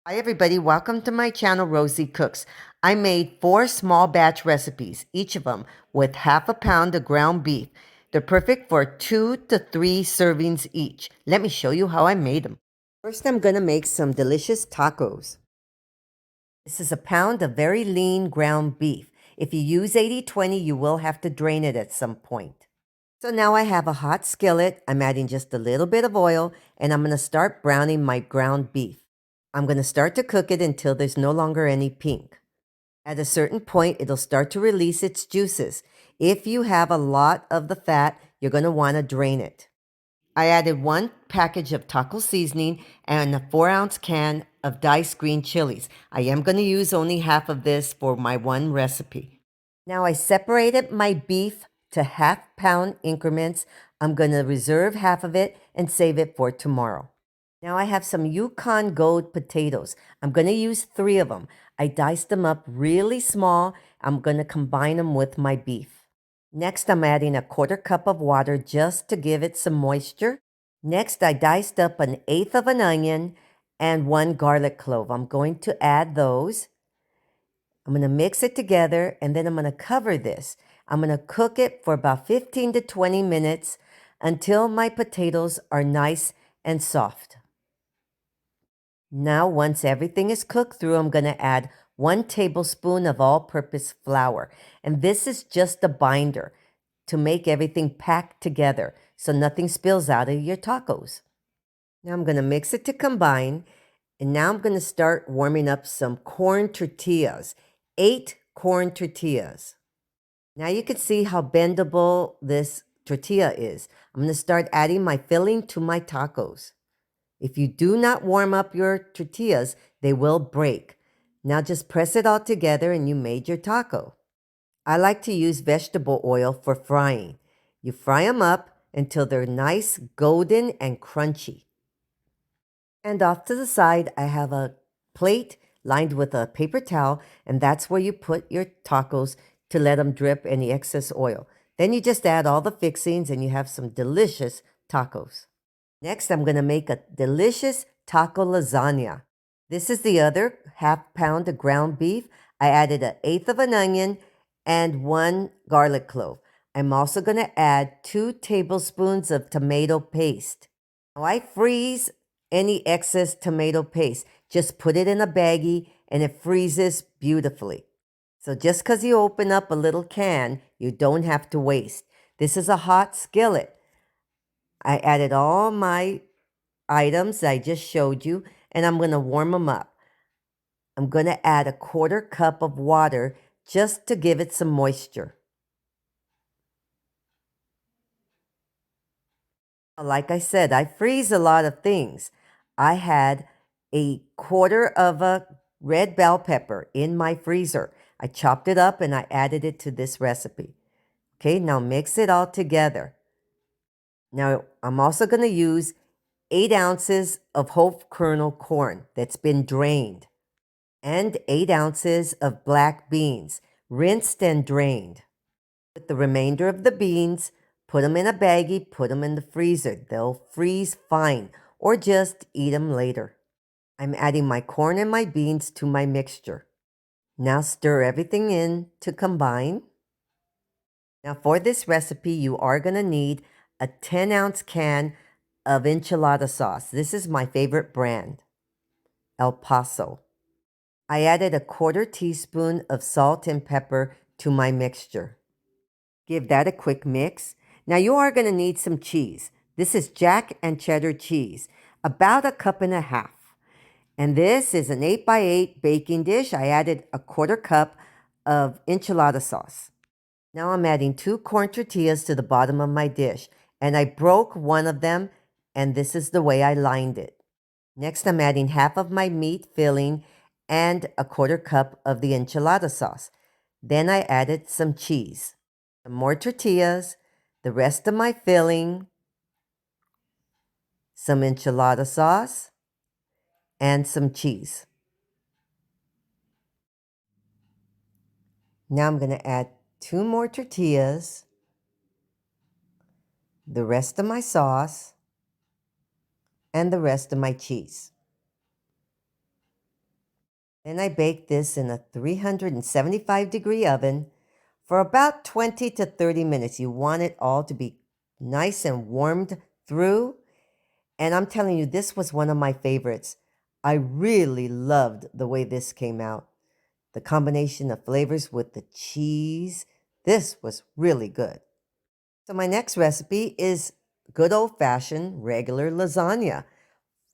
Hi everybody, welcome to my channel Rosie Cooks. I made 4 small batch recipes, each of them with half a pound of ground beef. They're perfect for 2 to 3 servings each. Let me show you how I made them. First I'm going to make some delicious tacos. This is a pound of very lean ground beef. If you use 80/20, you will have to drain it at some point. So now I have a hot skillet. I'm adding just a little bit of oil and I'm going to start browning my ground beef. I'm going to start to cook it until there's no longer any pink. At a certain point, it'll start to release its juices. If you have a lot of the fat, you're going to want to drain it. I added 1 package of taco seasoning and a 4-ounce can of diced green chilies. I am going to use only half of this for my one recipe. Now I separated my beef to half-pound increments. I'm going to reserve half of it and save it for tomorrow. Now I have some Yukon Gold potatoes. I'm going to use 3 of them. I diced them up really small. I'm going to combine them with my beef. Next, I'm adding a 1/4 cup of water just to give it some moisture. Next, I diced up 1/8 of an onion and 1 garlic clove. I'm going to add those. I'm going to mix it together and then I'm going to cover this. I'm going to cook it for about 15 to 20 minutes until my potatoes are nice and soft. Now, once everything is cooked through, I'm going to add 1 tablespoon of all-purpose flour. And this is just a binder to make everything packed together so nothing spills out of your tacos. Now I'm going to mix it to combine. And now I'm going to start warming up some corn tortillas, 8 corn tortillas. Now you can see how bendable this tortilla is. I'm going to start adding my filling to my tacos. If you do not warm up your tortillas, they will break. Now just press it all together and you made your taco. I like to use vegetable oil for frying. You fry them up until they're nice, golden, and crunchy. And off to the side, I have a plate lined with a paper towel, and that's where you put your tacos to let them drip any excess oil. Then you just add all the fixings and you have some delicious tacos. Next, I'm going to make a delicious taco lasagna. This is the other half pound of ground beef. I added 1/8 of an onion and 1 garlic clove. I'm also going to add 2 tablespoons of tomato paste. Now I freeze any excess tomato paste. Just put it in a baggie and it freezes beautifully. So just because you open up a little can, you don't have to waste. This is a hot skillet. I added all my items I just showed you, and I'm going to warm them up. I'm going to add a 1/4 cup of water just to give it some moisture. Like I said, I freeze a lot of things. I had a 1/4 of a red bell pepper in my freezer. I chopped it up and I added it to this recipe. Okay, now mix it all together. Now, I'm also going to use 8 ounces of whole kernel corn that's been drained and 8 ounces of black beans, rinsed and drained. With the remainder of the beans, put them in a baggie, put them in the freezer. They'll freeze fine, or just eat them later. I'm adding my corn and my beans to my mixture. Now stir everything in to combine. Now for this recipe, you are going to need a 10-ounce can of enchilada sauce. This is my favorite brand, El Paso. I added a 1/4 teaspoon of salt and pepper to my mixture. Give that a quick mix. Now you are going to need some cheese. This is Jack and cheddar cheese, about 1.5 cups. And this is an 8x8 baking dish. I added a 1/4 cup of enchilada sauce. Now I'm adding 2 corn tortillas to the bottom of my dish. And I broke one of them, and this is the way I lined it. Next, I'm adding half of my meat filling and a 1/4 cup of the enchilada sauce. Then I added some cheese, some more tortillas, the rest of my filling, some enchilada sauce, and some cheese. Now I'm going to add 2 more tortillas, the rest of my sauce, and the rest of my cheese. Then I bake this in a 375-degree oven for about 20 to 30 minutes. You want it all to be nice and warmed through. And I'm telling you, this was one of my favorites. I really loved the way this came out. The combination of flavors with the cheese. This was really good. So my next recipe is good old-fashioned regular lasagna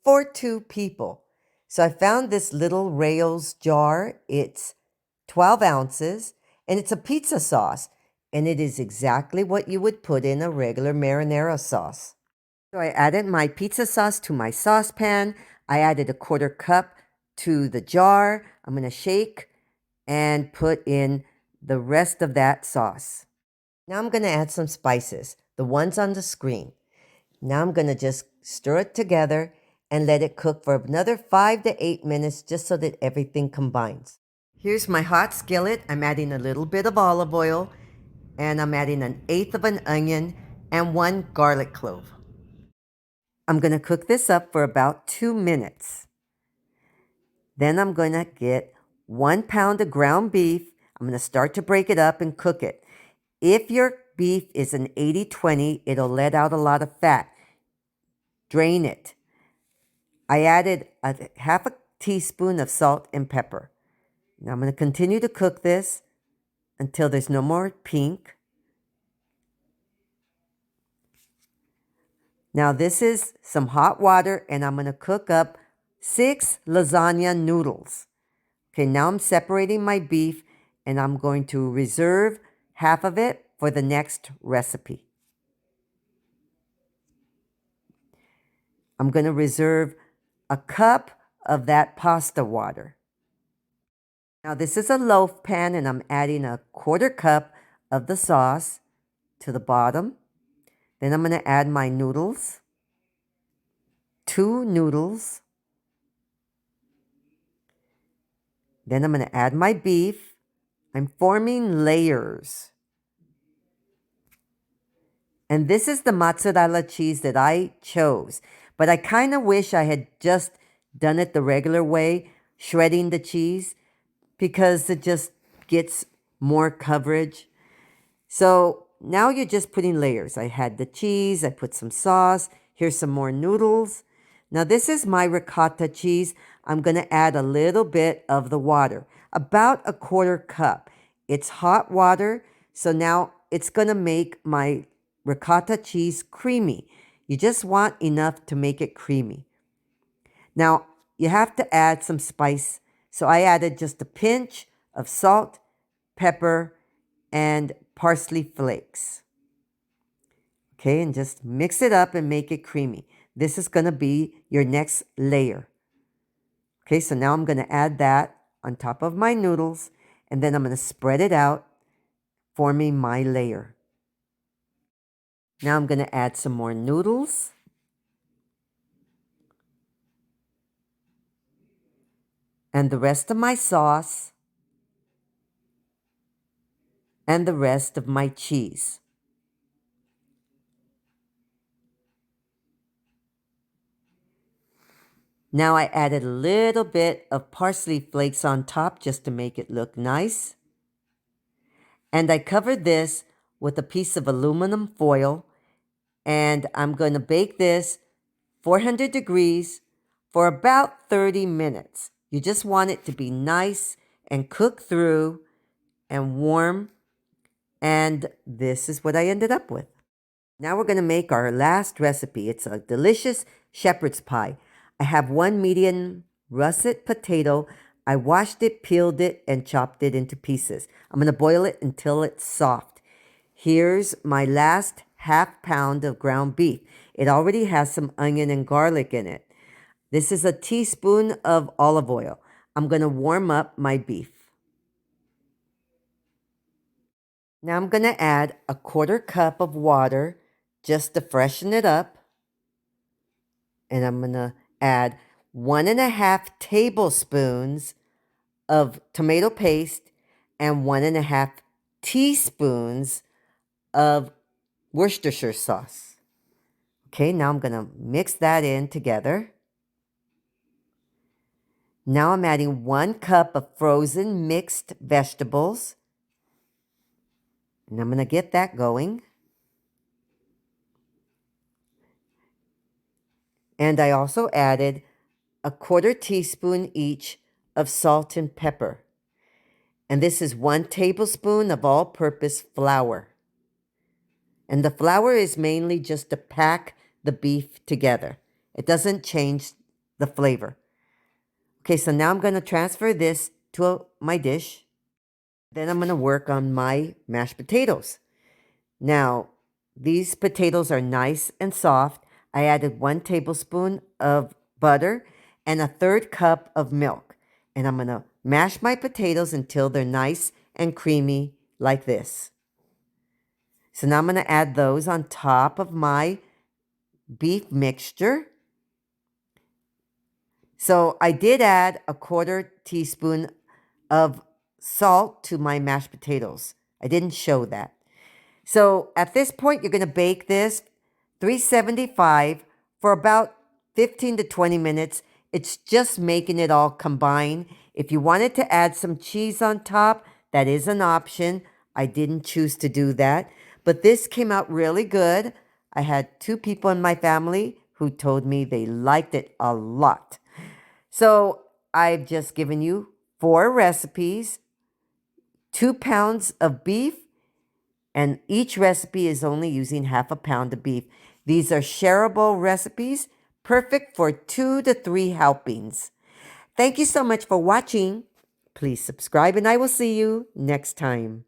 for 2 people. So I found this little Rails jar. It's 12 ounces, and it's a pizza sauce, and it is exactly what you would put in a regular marinara sauce. So I added my pizza sauce to my saucepan. I added a 1/4 cup to the jar. I'm going to shake and put in the rest of that sauce. Now I'm going to add some spices, the ones on the screen. Now I'm going to just stir it together and let it cook for another 5 to 8 minutes just so that everything combines. Here's my hot skillet. I'm adding a little bit of olive oil, and I'm adding 1/8 of an onion and 1 garlic clove. I'm going to cook this up for about 2 minutes. Then I'm going to get 1 pound of ground beef. I'm going to start to break it up and cook it. If your beef is an 80-20, it'll let out a lot of fat. Drain it. I added a half a teaspoon of salt and pepper. Now I'm going to continue to cook this until there's no more pink. Now this is some hot water, and I'm going to cook up 6 lasagna noodles. Okay, now I'm separating my beef, and I'm going to reserve half of it for the next recipe. I'm going to reserve a cup of that pasta water. Now this is a loaf pan, and I'm adding a 1/4 cup of the sauce to the bottom. Then I'm going to add my noodles, 2 noodles. Then I'm going to add my beef. I'm forming layers. And this is the mozzarella cheese that I chose. But I kind of wish I had just done it the regular way, shredding the cheese, because it just gets more coverage. So now you're just putting layers. I had the cheese, I put some sauce, here's some more noodles. Now this is my ricotta cheese. I'm going to add a little bit of the water, about a 1/4 cup. It's hot water, so now it's going to make my ricotta cheese creamy. You just want enough to make it creamy. Now you have to add some spice, so I added just a pinch of salt, pepper, and parsley flakes. Okay, and just mix it up and make it creamy. This is going to be your next layer. Okay, so now I'm going to add that on top of my noodles, and then I'm going to spread it out, forming my layer. Now I'm going to add some more noodles. And the rest of my sauce. And the rest of my cheese. Now I added a little bit of parsley flakes on top just to make it look nice. And I covered this with a piece of aluminum foil, and I'm going to bake this 400 degrees for about 30 minutes. You just want it to be nice and cook through and warm, and this is what I ended up with. Now we're going to make our last recipe. It's a delicious shepherd's pie. I have 1 medium russet potato. I washed it, peeled it, and chopped it into pieces. I'm going to boil it until it's soft. Here's my last half pound of ground beef. It already has some onion and garlic in it. This is a teaspoon of olive oil. I'm going to warm up my beef. Now I'm going to add a 1/4 cup of water just to freshen it up. And I'm going to add 1.5 tablespoons of tomato paste and 1.5 teaspoons of Worcestershire sauce. Okay, now I'm going to mix that in together. Now I'm adding 1 cup of frozen mixed vegetables. And I'm going to get that going. And I also added a 1/4 teaspoon each of salt and pepper. And this is 1 tablespoon of all-purpose flour. And the flour is mainly just to pack the beef together. It doesn't change the flavor. Okay, so now I'm going to transfer this to my dish. Then I'm going to work on my mashed potatoes. Now, these potatoes are nice and soft. I added 1 tablespoon of butter and a 1/3 cup of milk. And I'm going to mash my potatoes until they're nice and creamy like this. So now I'm going to add those on top of my beef mixture. So I did add a 1/4 teaspoon of salt to my mashed potatoes. I didn't show that. So at this point, you're going to bake this 375 for about 15 to 20 minutes. It's just making it all combine. If you wanted to add some cheese on top, that is an option. I didn't choose to do that. But this came out really good. I had 2 people in my family who told me they liked it a lot. So I've just given you 4 recipes, 2 pounds of beef, and each recipe is only using 1/2 pound of beef. These are shareable recipes, perfect for 2 to 3 helpings. Thank you so much for watching. Please subscribe and I will see you next time.